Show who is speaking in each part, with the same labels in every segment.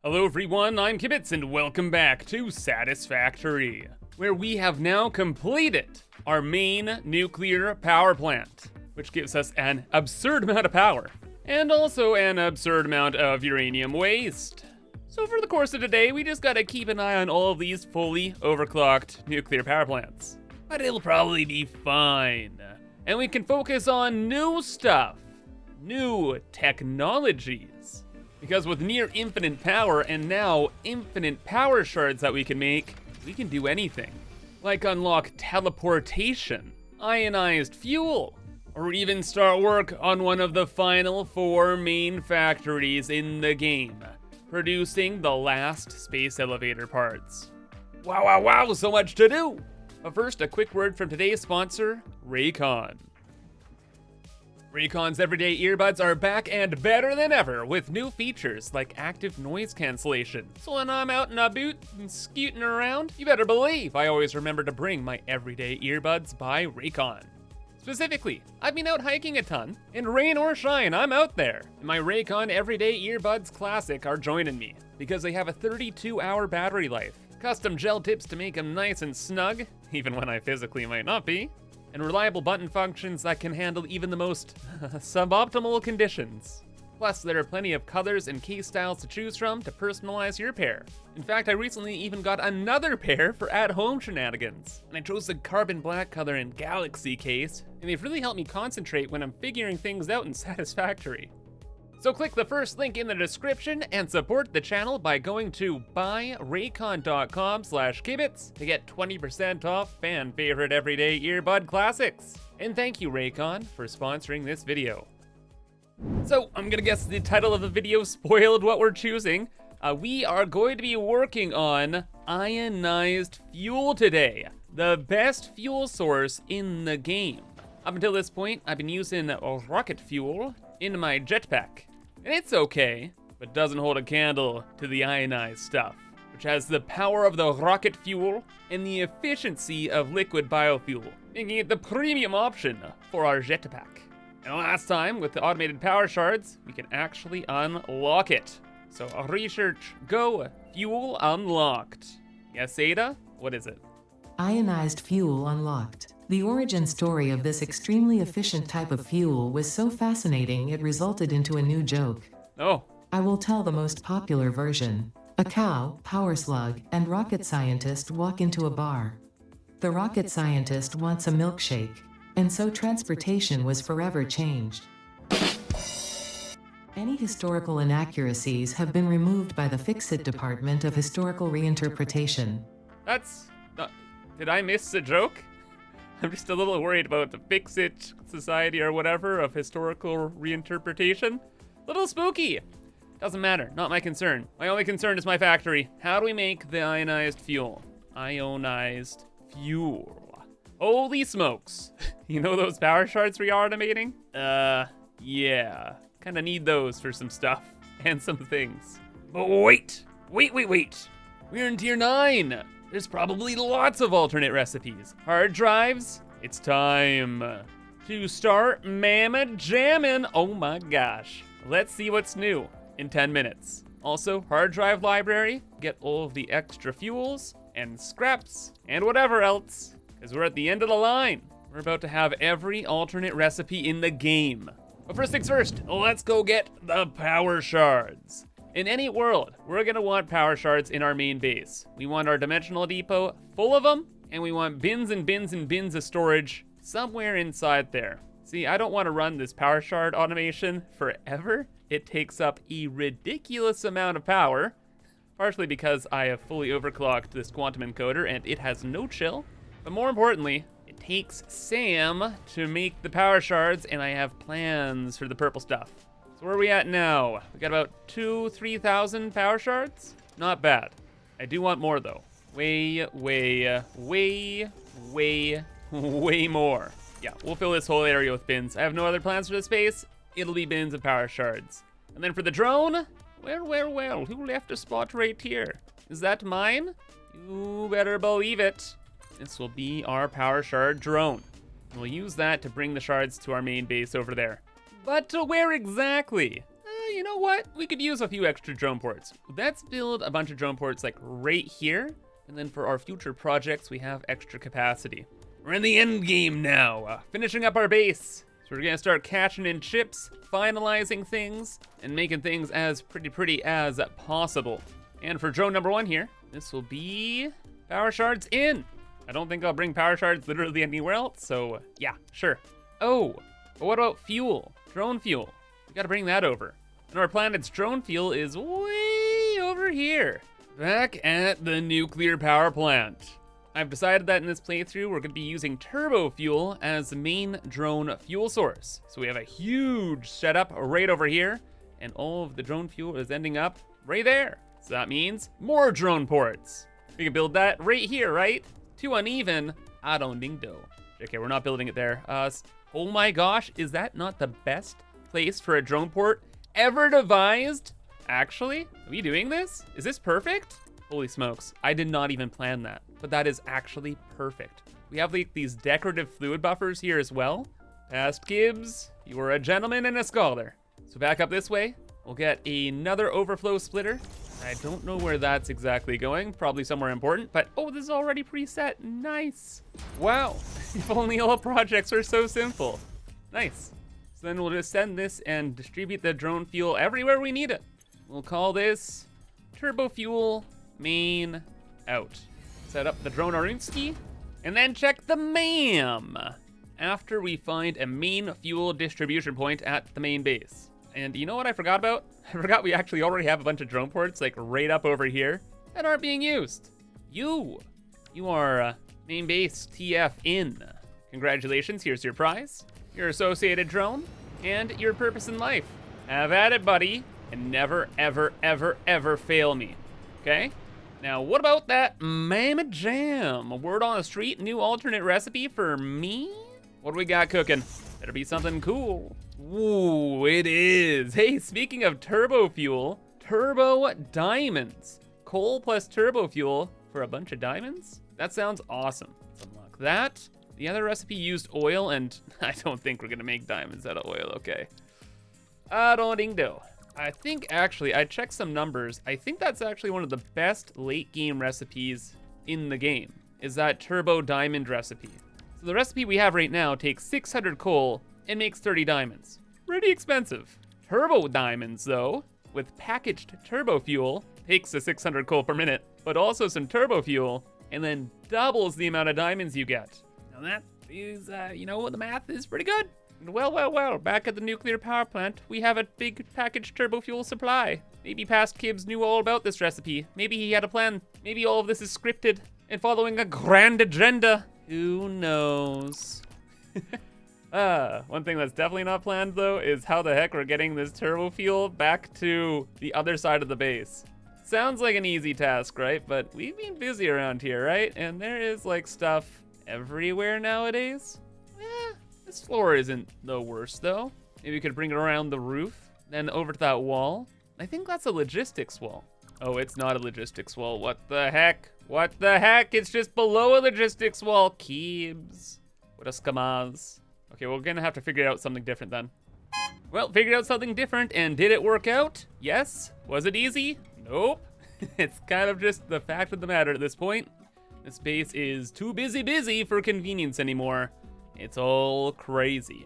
Speaker 1: Hello everyone, I'm ImKibitz and welcome back to Satisfactory, where we have now completed our main nuclear power plant, which gives us an absurd amount of power, and also an absurd amount of uranium waste. So for the course of today, we just gotta keep an eye on all of these fully overclocked nuclear power plants. But it'll probably be fine. And we can focus on new stuff, new technologies. Because with near infinite power and now infinite power shards that we can make, we can do anything. Like unlock teleportation, ionized fuel, or even start work on one of the final 4 main factories in the game, producing the last space elevator parts. Wow, so much to do! But first, a quick word from today's sponsor, Raycon. Raycon's everyday earbuds are back and better than ever with new features like active noise cancellation. So when I'm out and about and scooting around, you better believe I always remember to bring my everyday earbuds by Raycon. Specifically, I've been out hiking a ton, and rain or shine, I'm out there. And my Raycon Everyday Earbuds Classic are joining me because they have a 32-hour battery life, custom gel tips to make them nice and snug, even when I physically might not be, and reliable button functions that can handle even the most suboptimal conditions. Plus, there are plenty of colors and case styles to choose from to personalize your pair. In fact, I recently even got another pair for at-home shenanigans, and I chose the carbon black color and galaxy case, and they've really helped me concentrate when I'm figuring things out in Satisfactory. So click the first link in the description and support the channel by going to buyraycon.com/kibitz to get 20% off fan favorite everyday earbud classics. And thank you Raycon for sponsoring this video. So I'm gonna guess the title of the video spoiled what we're choosing. We are going to be working on ionized fuel today, the best fuel source in the game. Up until this point, I've been using rocket fuel in my jetpack. And it's okay, but doesn't hold a candle to the ionized stuff, which has the power of the rocket fuel and the efficiency of liquid biofuel, making it the premium option for our jetpack. And last time, with the automated power shards, we can actually unlock it. So research go, fuel unlocked. Yes, Ada? What is it?
Speaker 2: Ionized fuel unlocked. The origin story of this extremely efficient type of fuel was so fascinating it resulted into a new joke.
Speaker 1: Oh.
Speaker 2: I will tell the most popular version. A cow, power slug, and rocket scientist walk into a bar. The rocket scientist wants a milkshake, and so transportation was forever changed. Any historical inaccuracies have been removed by the Fix-It Department of Historical Reinterpretation.
Speaker 1: That's not... Did I miss a joke? I'm just a little worried about the Fix-It Society or whatever of historical reinterpretation. Little spooky. Doesn't matter, not my concern. My only concern is my factory. How do we make the ionized fuel? Ionized fuel. Holy smokes. You know those power shards we're automating? Yeah. Kinda need those for some stuff and some things. But wait. We're in tier 9. There's probably lots of alternate recipes. Hard drives, it's time to start mama jammin'. Oh my gosh. Let's see what's new in 10 minutes. Also, hard drive library, get all of the extra fuels and scraps and whatever else, because we're at the end of the line. We're about to have every alternate recipe in the game. But first things first, let's go get the power shards. In any world, we're gonna want power shards in our main base. We want our dimensional depot full of them, and we want bins and bins and bins of storage somewhere inside there. See, I don't wanna run this power shard automation forever. It takes up a ridiculous amount of power, partially because I have fully overclocked this quantum encoder and it has no chill. But more importantly, it takes Sam to make the power shards, and I have plans for the purple stuff. So where are we at now? We got about 3,000 power shards? Not bad. I do want more though. Way more. Yeah, we'll fill this whole area with bins. I have no other plans for this space. It'll be bins of power shards. And then for the drone, well, who left a spot right here? Is that mine? You better believe it. This will be our power shard drone. We'll use that to bring the shards to our main base over there. But where exactly? you know what? We could use a few extra drone ports. Let's build a bunch of drone ports like right here. And then for our future projects, we have extra capacity. We're in the end game now, finishing up our base. So we're gonna start cashing in chips, finalizing things, and making things as pretty as possible. And for drone number 1 here, this will be power shards in. I don't think I'll bring power shards literally anywhere else, so yeah, sure. Oh, but what about fuel? Drone fuel. We gotta bring that over. And our planet's drone fuel is way over here. Back at the nuclear power plant. I've decided that in this playthrough, we're gonna be using turbo fuel as the main drone fuel source. So we have a huge setup right over here, and all of the drone fuel is ending up right there. So that means more drone ports. We can build that right here, right? Too uneven, I don't think so. Okay, we're not building it there. Oh my gosh, is that not the best place for a drone port ever devised? Actually, are we doing this? Is this perfect? Holy smokes, I did not even plan that, but that is actually perfect. We have like these decorative fluid buffers here as well. Past Gibbs, you are a gentleman and a scholar. So back up this way, we'll get another overflow splitter. I don't know where that's exactly going, probably somewhere important, but oh, this is already preset, nice. Wow, if only all projects were so simple. Nice. So then we'll just send this and distribute the drone fuel everywhere we need it. We'll call this turbo fuel main out. Set up the drone Arunski, and then check the MAM after we find a main fuel distribution point at the main base. And you know what I forgot about? I forgot we actually already have a bunch of drone ports like right up over here that aren't being used. You are main base TF in. Congratulations, here's your prize, your associated drone, and your purpose in life. Have at it, buddy, and never, ever fail me, okay? Now, what about that Mammoth Jam? A word on the street, new alternate recipe for me? What do we got cooking? Better be something cool. Ooh, it is. Hey, speaking of turbo fuel, turbo diamonds. Coal plus turbo fuel for a bunch of diamonds? That sounds awesome. Let's unlock that. The other recipe used oil, and I don't think we're gonna make diamonds out of oil, okay. I don't think so. I think actually, I checked some numbers. I think that's actually one of the best late game recipes in the game, is that turbo diamond recipe. So the recipe we have right now takes 600 coal and makes 30 diamonds. Pretty expensive. Turbo diamonds though, with packaged turbo fuel, takes the 600 coal per minute, but also some turbo fuel, and then doubles the amount of diamonds you get. Now that is, you know, the math is pretty good. Well, back at the nuclear power plant, we have a big packaged turbo fuel supply. Maybe past Kibbs knew all about this recipe. Maybe he had a plan. Maybe all of this is scripted and following a grand agenda. Who knows? One thing that's definitely not planned though is how the heck we're getting this turbo fuel back to the other side of the base. Sounds like an easy task, right? But we've been busy around here, right? And there is like stuff everywhere nowadays. This floor isn't the worst though. Maybe we could bring it around the roof, then over to that wall. I think that's a logistics wall. Oh, it's not a logistics wall. What the heck? What the heck? It's just below a logistics wall. Keebs. What a scammaz. Okay, we're gonna have to figure out something different then. Well, figured out something different, and did it work out? Yes. Was it easy? Nope. It's kind of just the fact of the matter at this point. This base is too busy for convenience anymore. It's all crazy.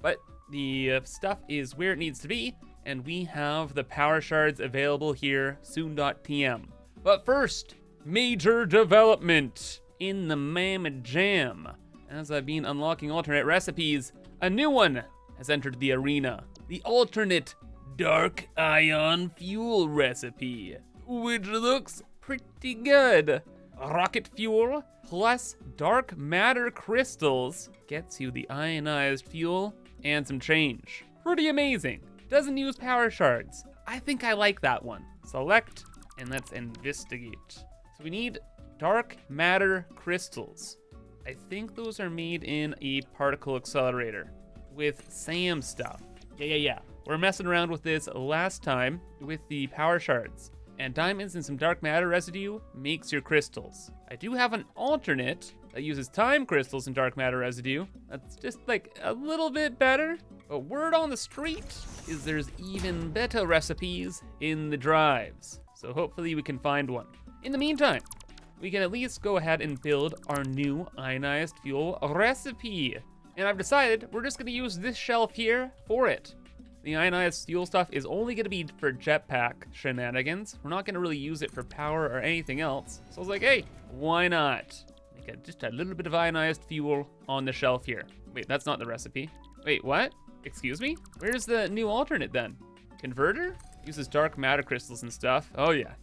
Speaker 1: But the stuff is where it needs to be, and we have the power shards available here soon.tm. But first, major development in the Mammoth Jam. As I've been unlocking alternate recipes, a new one has entered the arena. The alternate dark ion fuel recipe, which looks pretty good. Rocket fuel plus dark matter crystals gets you the ionized fuel and some change. Pretty amazing. Doesn't use power shards. I think I like that one. Select and let's investigate. So we need dark matter crystals. I think those are made in a particle accelerator with SAM stuff. Yeah. We're messing around with this last time with the power shards. And diamonds and some dark matter residue makes your crystals. I do have an alternate that uses time crystals and dark matter residue. That's just like a little bit better, But word on the street is there's even better recipes in the drives. So hopefully we can find one. In the meantime, we can at least go ahead and build our new ionized fuel recipe. And I've decided we're just gonna use this shelf here for it. The ionized fuel stuff is only gonna be for jetpack shenanigans. We're not gonna really use it for power or anything else. So I was like, hey, why not? Make just a little bit of ionized fuel on the shelf here. Wait, that's not the recipe. Wait, what? Excuse me? Where's the new alternate then? Converter? Uses dark matter crystals and stuff. Oh yeah.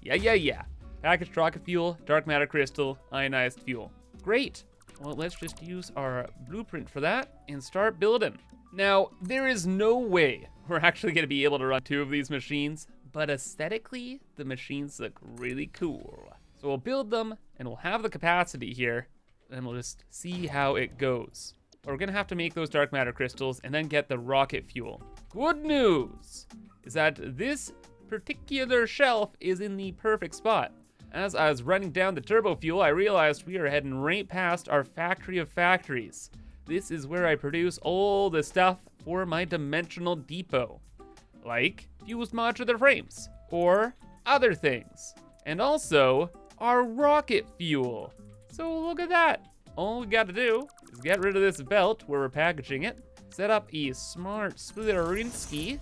Speaker 1: Packaged rocket fuel, dark matter crystal, ionized fuel. Great. Well, let's just use our blueprint for that and start building. Now, there is no way we're actually gonna be able to run 2 of these machines, but aesthetically, the machines look really cool. So we'll build them and we'll have the capacity here and we'll just see how it goes. But we're gonna have to make those dark matter crystals and then get the rocket fuel. Good news is that this particular shelf is in the perfect spot. As I was running down the turbo fuel, I realized we are heading right past our factory of factories. This is where I produce all the stuff for my dimensional depot, like fused modular frames or other things. And also our rocket fuel. So look at that. All we gotta do is get rid of this belt where we're packaging it, set up a smart splitter-rinsky,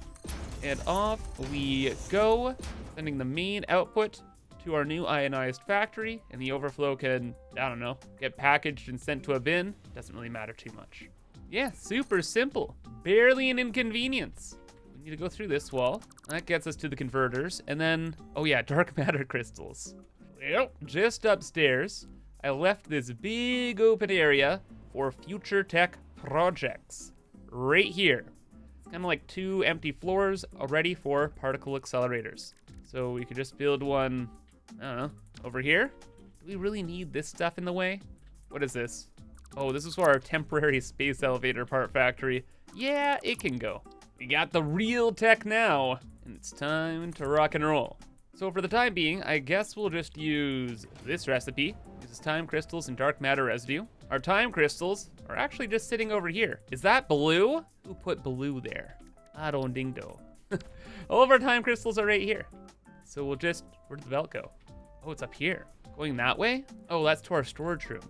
Speaker 1: and off we go, sending the main output to our new ionized factory, and the overflow can, I don't know, get packaged and sent to a bin. Doesn't really matter too much. Yeah, super simple. Barely an inconvenience. We need to go through this wall. That gets us to the converters, and then, oh yeah, dark matter crystals. Well, just upstairs, I left this big open area for future tech projects. Right here. It's kind of like 2 empty floors ready for particle accelerators. So we could just build one, I don't know, over here. Do we really need this stuff in the way? What is this? Oh, this is for our temporary space elevator part factory. Yeah, it can go. We got the real tech now, and it's time to rock and roll. So for the time being, I guess we'll just use this recipe. Uses time crystals and dark matter residue. Our time crystals are actually just sitting over here. Is that blue? Who put blue there? I don't ding do. All of our time crystals are right here. So we'll just, where did the belt go? Oh, it's up here. Going that way? Oh, that's to our storage room.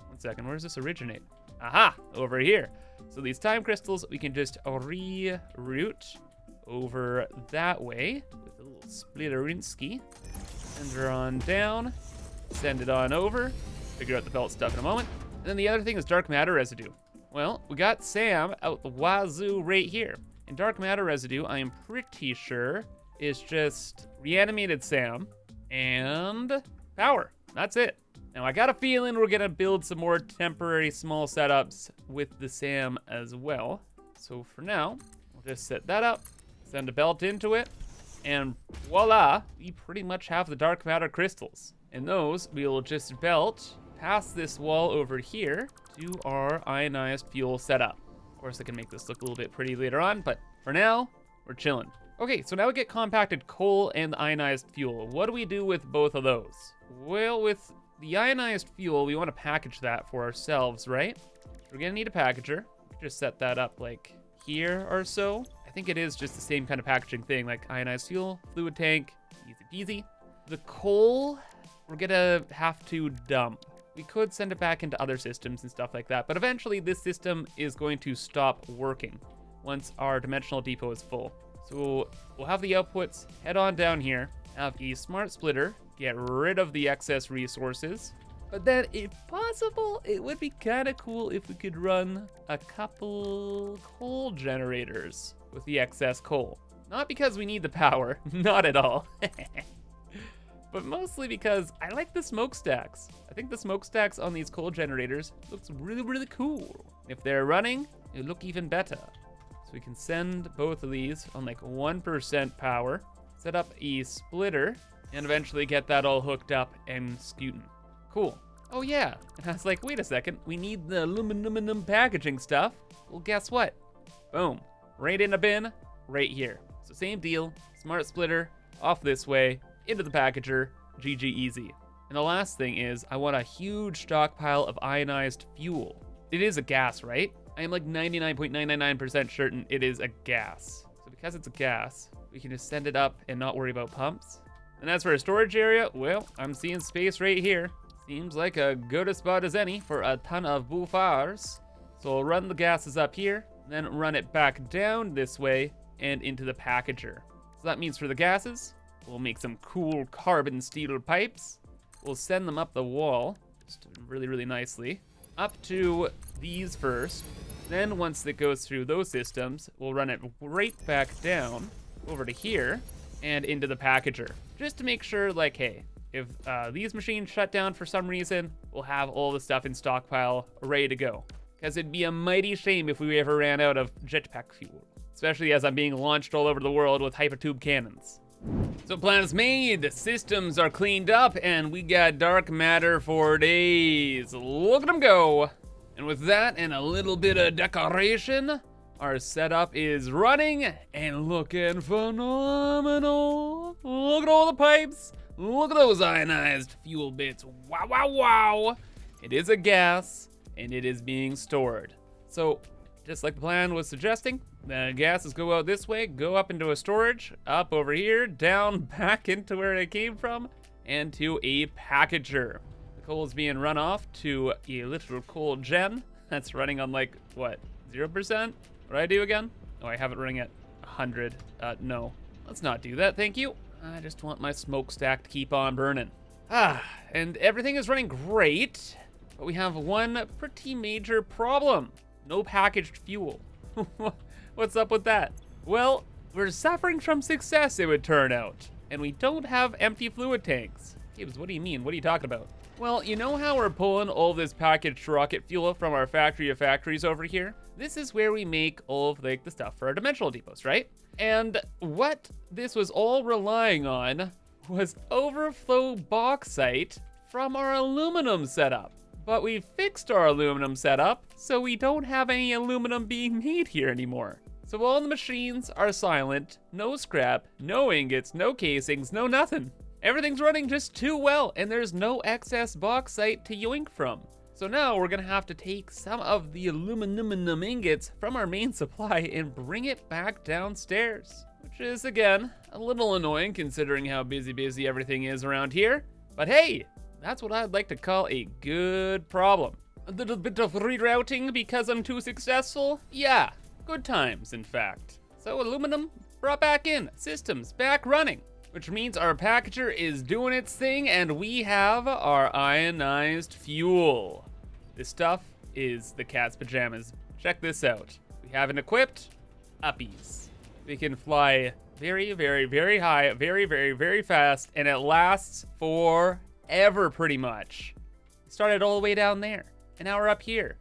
Speaker 1: One second, where does this originate? Aha, over here. So these time crystals, we can just reroute over that way with a little splitter-rinsky. Send her on down, send it on over, figure out the belt stuff in a moment. And then the other thing is dark matter residue. Well, we got Sam out the wazoo right here. And dark matter residue, I am pretty sure, is just reanimated Sam and power. That's it. Now I got a feeling we're gonna build some more temporary small setups with the Sam as well. So for now, we'll just set that up, send a belt into it, and voila, we pretty much have the dark matter crystals. And those we'll just belt past this wall over here to our ionized fuel setup. Of course, I can make this look a little bit pretty later on, but for now, we're chilling. Okay, so now we get compacted coal and ionized fuel. What do we do with both of those? Well, with the ionized fuel, we want to package that for ourselves, right? We're gonna need a packager. Just set that up like here or so. I think it is just the same kind of packaging thing, like ionized fuel, fluid tank, easy peasy. The coal, we're gonna have to dump. We could send it back into other systems and stuff like that, but eventually this system is going to stop working once our dimensional depot is full. So we'll have the outputs head on down here, have a smart splitter, get rid of the excess resources. But then, if possible, it would be kind of cool if we could run a couple coal generators with the excess coal. Not because we need the power, not at all. But mostly because I like the smokestacks. I think the smokestacks on these coal generators looks really, really cool. If they're running, it'll look even better. So we can send both of these on like 1% power, set up a splitter, and eventually get that all hooked up and scooting. Cool. Oh yeah, and I was like, wait a second, we need the aluminum packaging stuff. Well, guess what? Boom, right in a bin, right here. So same deal, smart splitter, off this way, into the packager, GG easy. And the last thing is, I want a huge stockpile of ionized fuel. It is a gas, right? I am like 99.999% certain it is a gas. So because it's a gas, we can just send it up and not worry about pumps. And as for a storage area, well, I'm seeing space right here. Seems like a good a spot as any for a ton of buffers. So we'll run the gases up here, then run it back down this way and into the packager. So that means for the gases, we'll make some cool carbon steel pipes. We'll send them up the wall, just really, really nicely, up to these first. Then once it goes through those systems, we'll run it right back down over to here and into the packager. Just to make sure, like, hey, if these machines shut down for some reason, we'll have all the stuff in stockpile ready to go. Because it'd be a mighty shame if we ever ran out of jetpack fuel, especially as I'm being launched all over the world with hypertube cannons. So plan is made, the systems are cleaned up, and we got dark matter for days. Look at them go. And with that and a little bit of decoration, our setup is running and looking phenomenal. Look at all the pipes. Look at those ionized fuel bits. Wow, wow, wow. It is a gas, and it is being stored. So, just like the plan was suggesting, the gases go out this way, go up into a storage, up over here, down back into where it came from, and to a packager. The coal is being run off to a literal coal gen. That's running on like, what, 0%? What do I do again? Oh, I have it running at 100. No, let's not do that, thank you. I just want my smokestack to keep on burning. And everything is running great, but we have one pretty major problem. No packaged fuel. What's up with that? Well, we're suffering from success, it would turn out. And we don't have empty fluid tanks. Gibbs, what do you mean? What are you talking about? Well, you know how we're pulling all this packaged rocket fuel from our factory of factories over here? This is where we make all of like the stuff for our dimensional depots, right? And what this was all relying on was overflow bauxite from our aluminum setup. But we fixed our aluminum setup, so we don't have any aluminum being made here anymore. So all the machines are silent, no scrap, no ingots, no casings, no nothing. Everything's running just too well, and there's no excess bauxite to yoink from. So now we're gonna have to take some of the aluminum ingots from our main supply and bring it back downstairs. Which is, again, a little annoying considering how busy everything is around here. But hey, that's what I'd like to call a good problem. A little bit of rerouting because I'm too successful? Yeah, good times, in fact. So aluminum brought back in, systems back running, which means our packager is doing its thing and we have our ionized fuel. This stuff is the cat's pajamas. Check this out. We have it equipped, uppies. We can fly very, very, very high, very, very, very fast, and it lasts forever pretty much. We started all the way down there, and now we're up here.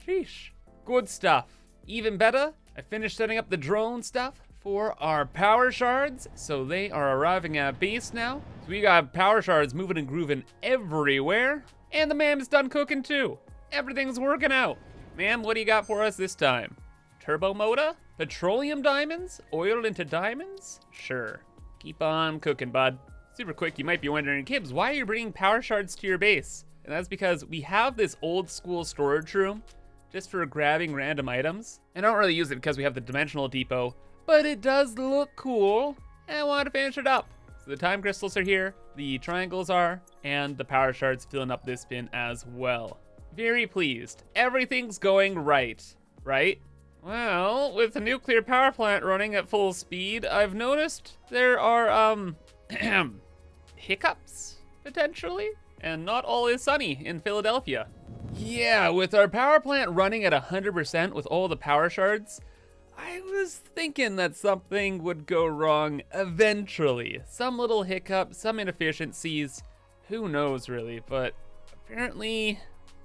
Speaker 1: Sheesh. Good stuff. Even better, I finished setting up the drone stuff for our power shards, so they are arriving at base now. So we got power shards moving and grooving everywhere, and the mam's done cooking too. Everything's working out. Ma'am, what do you got for us this time? Turbo motor? Petroleum diamonds? Oil into diamonds? Sure. Keep on cooking, bud. Super quick, you might be wondering, Kibbs, why are you bringing power shards to your base? And that's because we have this old school storage room just for grabbing random items. And I don't really use it because we have the dimensional depot, but it does look cool, and I want to finish it up. So the time crystals are here, the triangles are, and the power shards filling up this bin as well. Very pleased. Everything's going right, right? Well, with the nuclear power plant running at full speed, I've noticed there are, hiccups, potentially? And not all is sunny in Philadelphia. Yeah, with our power plant running at 100% with all the power shards, I was thinking that something would go wrong eventually. Some little hiccup, some inefficiencies, who knows really, but apparently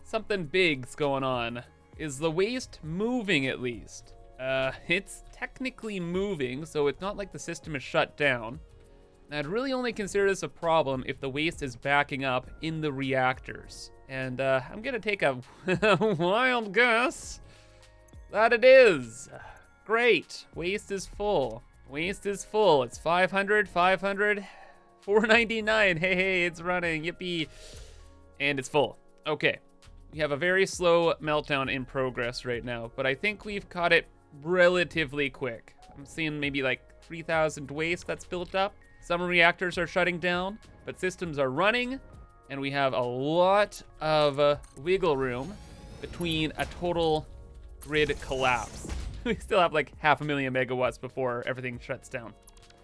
Speaker 1: something big's going on. Is the waste moving at least? It's technically moving, so it's not like the system is shut down. I'd really only consider this a problem if the waste is backing up in the reactors. And I'm gonna take a wild guess that it is. Great, waste is full. Waste is full, it's 500, 500, 499, hey, it's running, yippee. And it's full, okay. We have a very slow meltdown in progress right now, but I think we've caught it relatively quick. I'm seeing maybe like 3,000 waste that's built up. Some reactors are shutting down, but systems are running, and we have a lot of wiggle room between a total grid collapse. We still have like 500,000 megawatts before everything shuts down.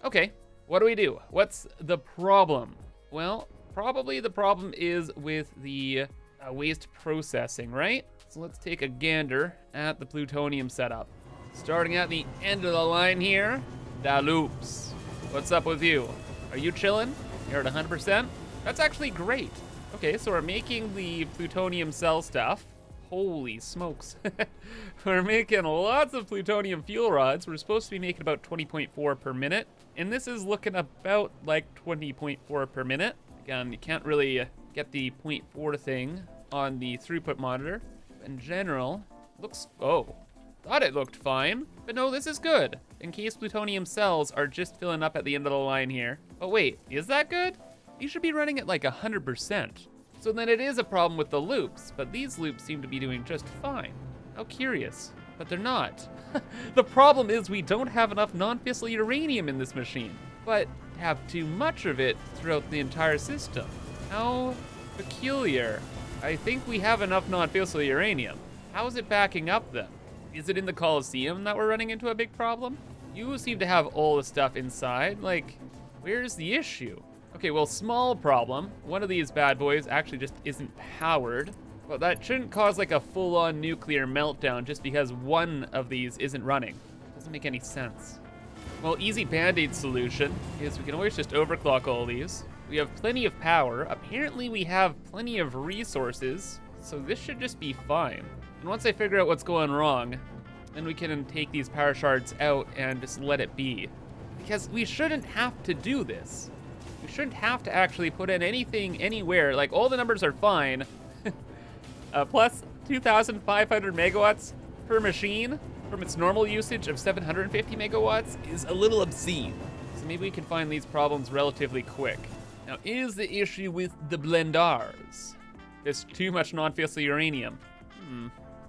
Speaker 1: Okay, what do we do? What's the problem? Well, probably the problem is with the waste processing, right? So let's take a gander at the plutonium setup. Starting at the end of the line here, da loops. What's up with you? Are you chilling? You're at 100%? That's actually great. Okay, so we're making the plutonium cell stuff. Holy smokes. We're making lots of plutonium fuel rods. We're supposed to be making about 20.4 per minute. And this is looking about like 20.4 per minute. Again, you can't really get the 0.4 thing on the throughput monitor. In general, looks, oh, thought it looked fine, but no, this is good. In case plutonium cells are just filling up at the end of the line here. Oh wait, is that good? You should be running at like 100%. So then it is a problem with the loops, but these loops seem to be doing just fine. How curious, but they're not. The problem is we don't have enough non-fissile uranium in this machine, but have too much of it throughout the entire system. How peculiar. I think we have enough non-fissile uranium. How is it backing up then? Is it in the Coliseum that we're running into a big problem? You seem to have all the stuff inside. Like, where's the issue? Okay, well, small problem. One of these bad boys actually just isn't powered. But that shouldn't cause like a full-on nuclear meltdown just because one of these isn't running. Doesn't make any sense. Well, easy band-aid solution is we can always just overclock all these. We have plenty of power. Apparently we have plenty of resources, so this should just be fine. And once I figure out what's going wrong, then we can take these power shards out and just let it be. Because we shouldn't have to do this. We shouldn't have to actually put in anything anywhere. Like, all the numbers are fine. Plus 2,500 megawatts per machine from its normal usage of 750 megawatts is a little obscene. So maybe we can find these problems relatively quick. Now, is the issue with the blendars? There's too much non-fissile uranium.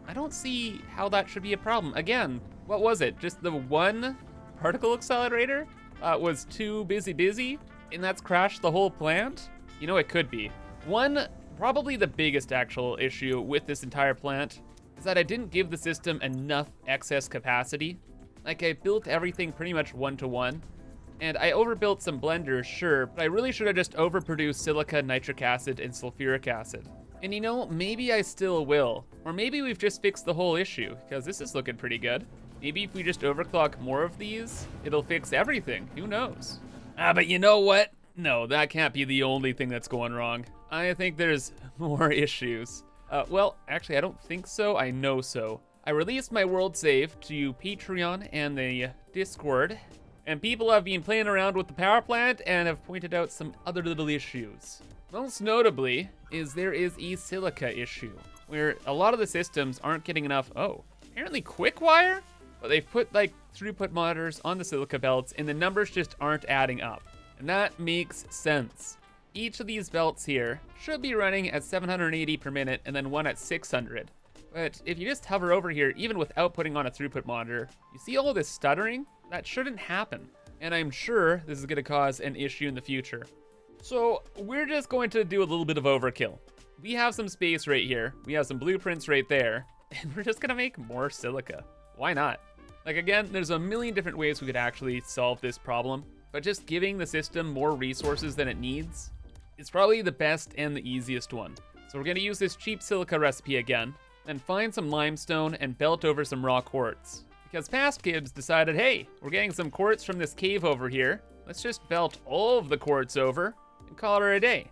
Speaker 1: I don't see how that should be a problem. Again, what was it? Just the one particle accelerator was too busy, and that's crashed the whole plant? You know, it could be. Probably the biggest actual issue with this entire plant is that I didn't give the system enough excess capacity. Like, I built everything pretty much 1-to-1, and I overbuilt some blenders, sure, but I really should have just overproduced silica, nitric acid, and sulfuric acid. And you know, maybe I still will. Or maybe we've just fixed the whole issue, because this is looking pretty good. Maybe if we just overclock more of these, it'll fix everything. Who knows? But you know what? No, that can't be the only thing that's going wrong. I think there's more issues. Well, actually, I don't think so. I know so. I released my world save to Patreon and the Discord, and people have been playing around with the power plant and have pointed out some other little issues. Most notably is there is a silica issue, where a lot of the systems aren't getting enough, apparently quick wire? But they've put like throughput monitors on the silica belts and the numbers just aren't adding up. And that makes sense. Each of these belts here should be running at 780 per minute and then one at 600. But if you just hover over here, even without putting on a throughput monitor, you see all this stuttering? That shouldn't happen. And I'm sure this is gonna cause an issue in the future. So we're just going to do a little bit of overkill. We have some space right here. We have some blueprints right there. And we're just gonna make more silica. Why not? Like, again, there's a million different ways we could actually solve this problem. But just giving the system more resources than it needs is probably the best and the easiest one. So we're gonna use this cheap silica recipe again, then find some limestone and belt over some raw quartz. Because past kids decided, hey, we're getting some quartz from this cave over here. Let's just belt all of the quartz over and call it a day.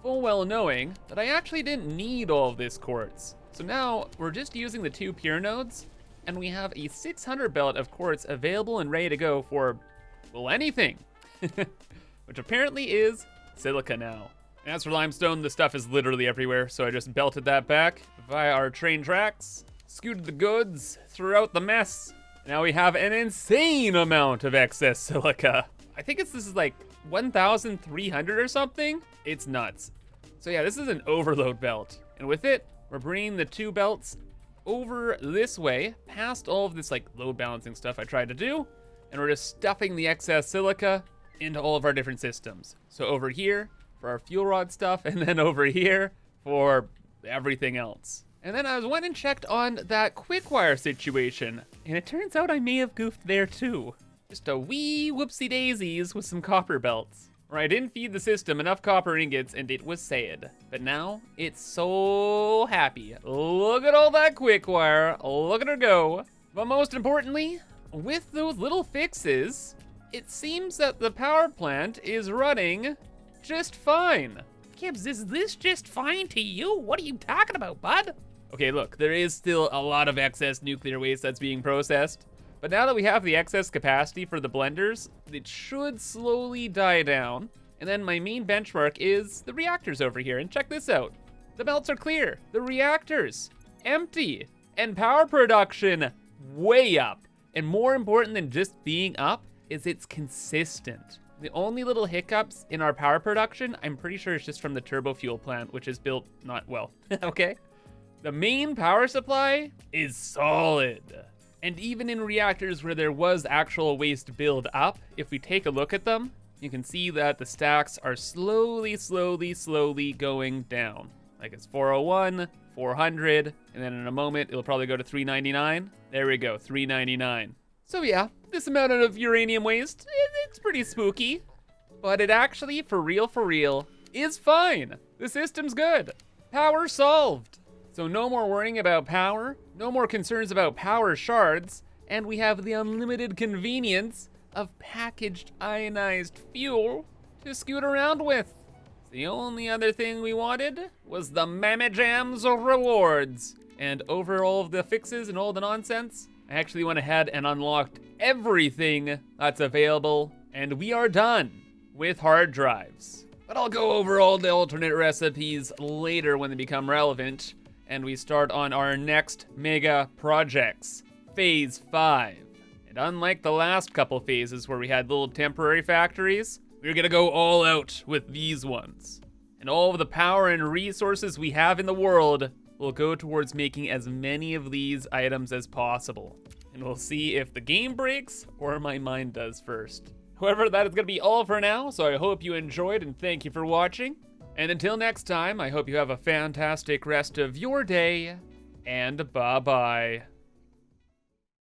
Speaker 1: Full well knowing that I actually didn't need all of this quartz. So now we're just using the 2 pure nodes, and we have a 600 belt of quartz available and ready to go for, well, anything. Which apparently is silica now. And as for limestone, the stuff is literally everywhere, so I just belted that back via our train tracks, scooted the goods throughout the mess. Now we have an insane amount of excess silica. I think this is like 1,300 or something. It's nuts. So yeah, this is an overload belt. And with it, we're bringing the 2 belts over this way, past all of this like load balancing stuff I tried to do, and we're just stuffing the excess silica into all of our different systems. So over here for our fuel rod stuff, and then over here for everything else. And then I went and checked on that quick wire situation, and it turns out I may have goofed there too. Just a wee whoopsie daisies with some copper belts, where I didn't feed the system enough copper ingots and it was sad. But now it's so happy. Look at all that quick wire, look at her go. But most importantly, with those little fixes, it seems that the power plant is running just fine.
Speaker 3: Kibs, is this just fine to you? What are you talking about, bud?
Speaker 1: Okay, look, there is still a lot of excess nuclear waste that's being processed. But now that we have the excess capacity for the blenders, it should slowly die down. And then my main benchmark is the reactors over here. And check this out. The belts are clear. The reactors, empty. And power production, way up. And more important than just being up, is it's consistent. The only little hiccups in our power production, I'm pretty sure it's just from the turbo fuel plant, which is built not well, okay? The main power supply is solid. And even in reactors where there was actual waste build up, if we take a look at them, you can see that the stacks are slowly going down. Like it's 401, 400, and then in a moment, it'll probably go to 399. There we go, 399. So yeah, this amount of uranium waste, it's pretty spooky. But it actually, for real, is fine. The system's good. Power solved. So no more worrying about power, no more concerns about power shards, and we have the unlimited convenience of packaged ionized fuel to scoot around with. The only other thing we wanted was the Mamma Jam's rewards. And over all of the fixes and all the nonsense, I actually went ahead and unlocked everything that's available, and we are done with hard drives. But I'll go over all the alternate recipes later when they become relevant, and we start on our next mega projects, Phase 5. And unlike the last couple phases where we had little temporary factories, we're gonna go all out with these ones. And all of the power and resources we have in the world will go towards making as many of these items as possible. And we'll see if the game breaks or my mind does first. However, that is gonna be all for now, so I hope you enjoyed and thank you for watching. And until next time, I hope you have a fantastic rest of your day, and bye-bye.